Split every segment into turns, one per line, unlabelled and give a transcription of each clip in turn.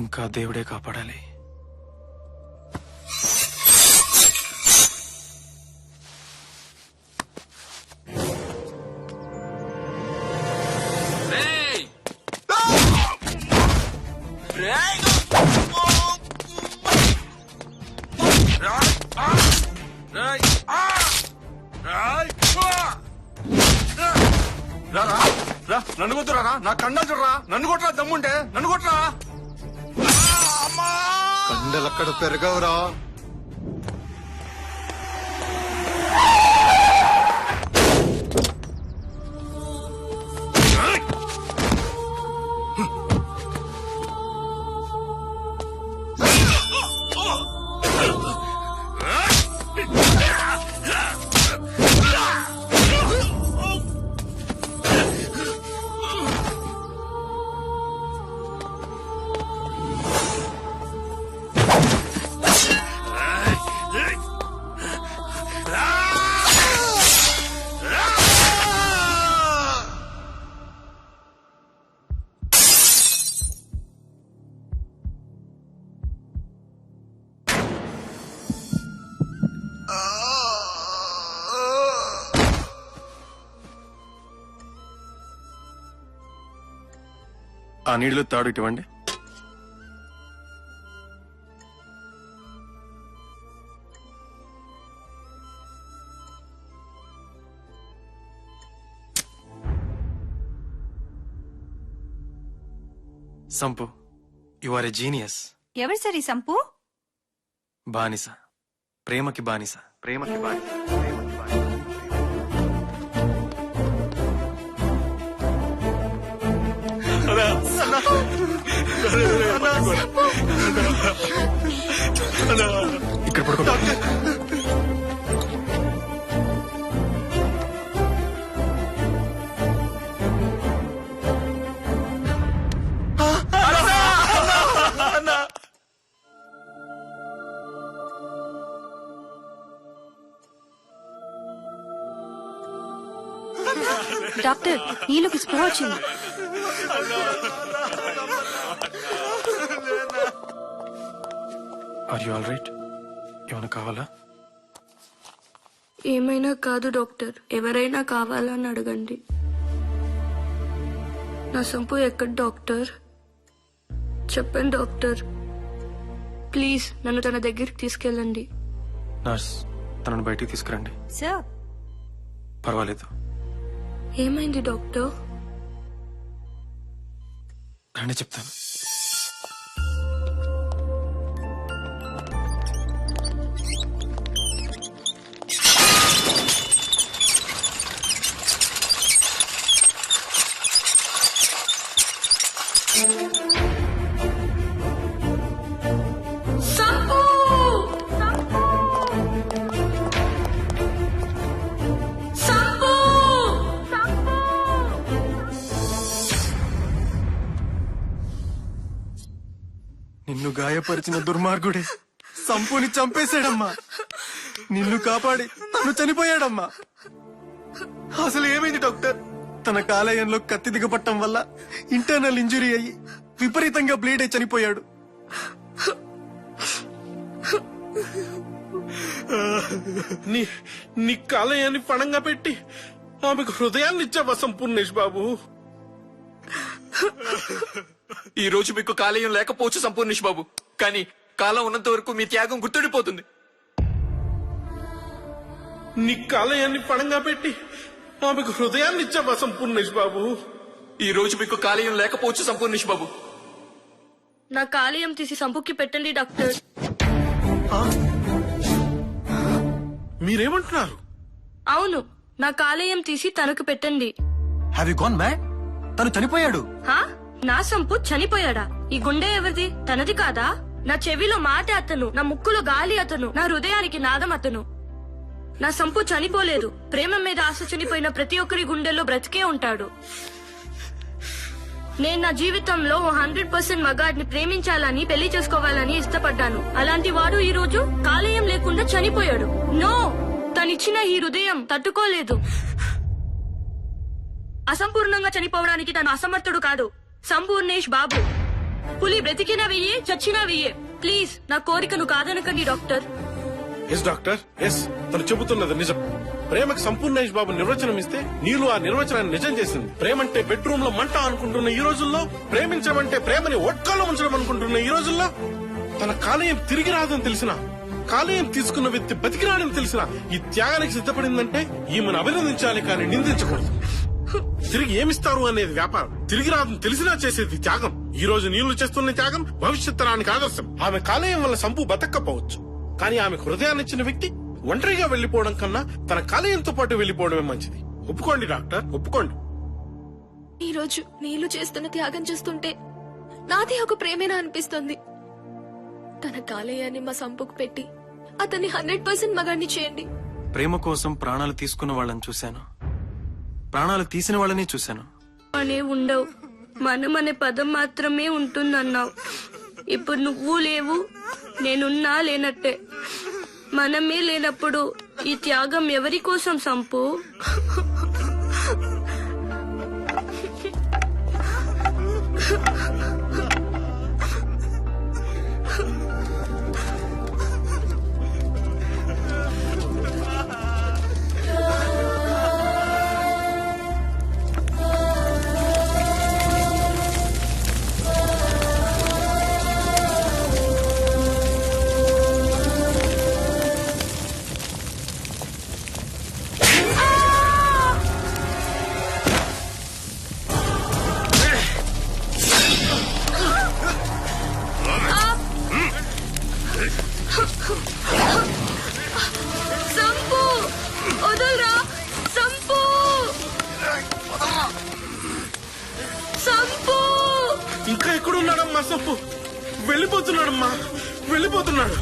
ఇంకా దేవుడే కాపాడాలి.
నన్ను కొట్టురా, నా కండాలు చూడరా, నన్ను కొట్టరా, దమ్ముంటే నన్ను కొట్టరా.
కండలక్కడ పెరగవురా.
ఆ నీళ్లు తాడు ఇటువంటి. Sampu, you are a genius.
ఎవరు సరి సంపు?
బానిస, ప్రేమకి బానిస, ప్రేమకి బానిస. ఇక్కడ పడుకో.
డాక్టర్, నీళ్ళకి స్పృహ వచ్చింది.
Are you all right? ఏమైనా కావాలా?
ఏమైనా కాదు డాక్టర్, ఎవరైనా కావాలని అడగండి. నా సంపు ఎక్కడ డాక్టర్? చెప్పండి డాక్టర్, ప్లీజ్ నన్ను తన దగ్గరికి తీసుకెళ్ళండి.
నర్స్, తనను బయటికి తీసుకురండి.
సార్,
పర్వాలేదు.
ఏమైంది డాక్టర్?
రండి చెప్తాను. నిన్ను గాయపరిచిన దుర్మార్గుడే సంపుని చంపేశాడమ్మా. నిన్ను కాపాడి తను చనిపోయాడమ్మా. అసలు ఏమైంది డాక్టర్? తన కాలేయంలో కత్తి దిగపట్టం వల్ల ఇంటర్నల్ ఇంజురీ అయ్యి విపరీతంగా బ్లీడ్ అయి చనిపోయాడు.
నీ కాలేయాన్ని పణంగా పెట్టి ఆమెకు హృదయాన్ని ఇచ్చావా సంపూర్ణేష్ బాబు?
ఈ రోజు మీకు కాలేయం లేకపోవచ్చు సంపూర్ణేష్ బాబు, కానీ కాలం ఉన్నంత వరకు మీ త్యాగం గుర్తుండిపోతుంది.
నీ కాలేయాన్ని పణంగా పెట్టి ఆమెకు హృదయాన్ని ఇచ్చావా సంపూర్ణేష్ బాబు?
ఈ రోజు మీకు కాలేయం లేకపోవచ్చు సంపూర్ణేష్ బాబు.
నా కాలేయం తీసి సంపుకి పెట్టండి డాక్టర్.
మీరేమంటున్నారు?
అవును, నా కాలేయం తీసి తనకు పెట్టండి.
Have you gone mad? తను చనిపోయాడు.
హా? నా సంపు చనిపోయాడా? ఈ గుండె ఎవరిది? తనది కాదా? నా చెవిలో మాట అతను, నా ముక్కులో గాలి అతను, నా హృదయానికి నాదం అతను. నా సంపు చనిపోలేదు. ప్రేమ మీద ఆశ చనిపోయిన ప్రతి ఒక్కరి గుండెల్లో బ్రతికే ఉంటాడు. నేను నా జీవితంలో 100% మగాడిని ప్రేమించాలని, పెళ్లి చేసుకోవాలని ఇష్టపడ్డాను. అలాంటి వాడు ఈ రోజు కాలేయం లేకుండా చనిపోయాడు. నో, తనిచ్చిన ఈ హృదయం తట్టుకోలేదు. అసంపూర్ణంగా చనిపోవడానికి తను అసమర్థుడు కాదు. సంపూర్ణేష్ బాబు పులి బ్రతికినా వెయ్యే చచ్చినా వెయ్యే ప్లీజ్ నా కోరికను కాదనకండి డాక్టర్.
ఎస్ డాక్టర్ ఎస్, తను చెబుతున్నది నిజం. ప్రేమకు సంపూర్ణేష్ బాబు నిర్వచనం ఇస్తే నీళ్ళు ఆ నిర్వచనాన్ని నిజం చేసింది. ప్రేమంటే బెడ్రూమ్ లో మంట అనుకుంటున్న ఈ రోజుల్లో, ప్రేమించడం అంటే ప్రేమని ఒట్కాలో ఉంచడం అనుకుంటున్న ఈ రోజుల్లో, తన కాలేయం తిరిగి రాదని తెలిసినా, కాలేయం తీసుకున్న వ్యక్తి బతికిరాడని తెలిసినా ఈ త్యాగానికి సిద్ధపడిందంటే ఈమెను అభినందించాలి కానీ నిందించకూడదు. తిరిగి ఏమిస్తారు అనేది వ్యాపారం, తిరిగి రాదని తెలిసినా చేసేది త్యాగం. ఈ రోజు నీళ్లు చేస్తున్న త్యాగం భవిష్యత్ తరానికి ఆదర్శం. ఆమె కాలేయం వల్ల సంపు బతక్కపోవచ్చు, కానీ ఆమెకు హృదయాన్ని ఇచ్చిన వ్యక్తి ఒంటరిగా వెళ్లిపోవడం కన్నా తన కాలేయంతో పాటు వెళ్లిపోవడమే మంచిది. ఒప్పుకోండి డాక్టర్, ఒప్పుకోండి.
ఈ రోజు నీళ్లు చేస్తున్న త్యాగం చూస్తుంటే నాది ఒక ప్రేమేనా అనిపిస్తుంది. తన కాలేయాన్ని మా సంపుకు పెట్టి అతన్ని 100% మగాన్ని చేయండి.
ప్రేమ కోసం ప్రాణాలు తీసుకున్న వాళ్ళని చూశాను, ప్రాణాలు తీసిన వాళ్ళని చూశాను.
అనే ఉండవు, మనం అనే పదం మాత్రమే ఉంటుందన్నావు. ఇప్పుడు నువ్వు లేవు, నేనున్నా లేనట్టే. మనమే లేనప్పుడు ఈ త్యాగం ఎవరి కోసం సంపు? సంపు వదలరా, సంపు సంపు.
ఇంకా ఎక్కడున్నాడమ్మా సంపు? వెళ్ళిపోతున్నాడమ్మా, వెళ్ళిపోతున్నాడు.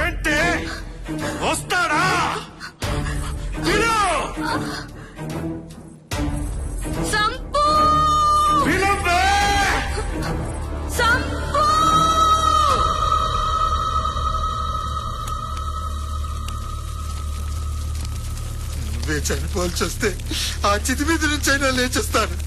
ఏంటి వస్తాడా?
సంపు సంపు.
నువ్వే చనిపోవాల్సి వస్తే ఆ చితి మీద నుంచి అయినా లేచేస్తాను.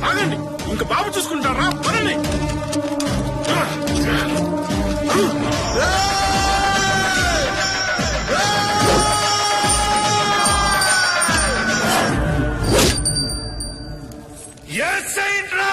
ఆగండి, ఇంకా బాబు చూసుకుంటారా? పదండి. Yes, Indra!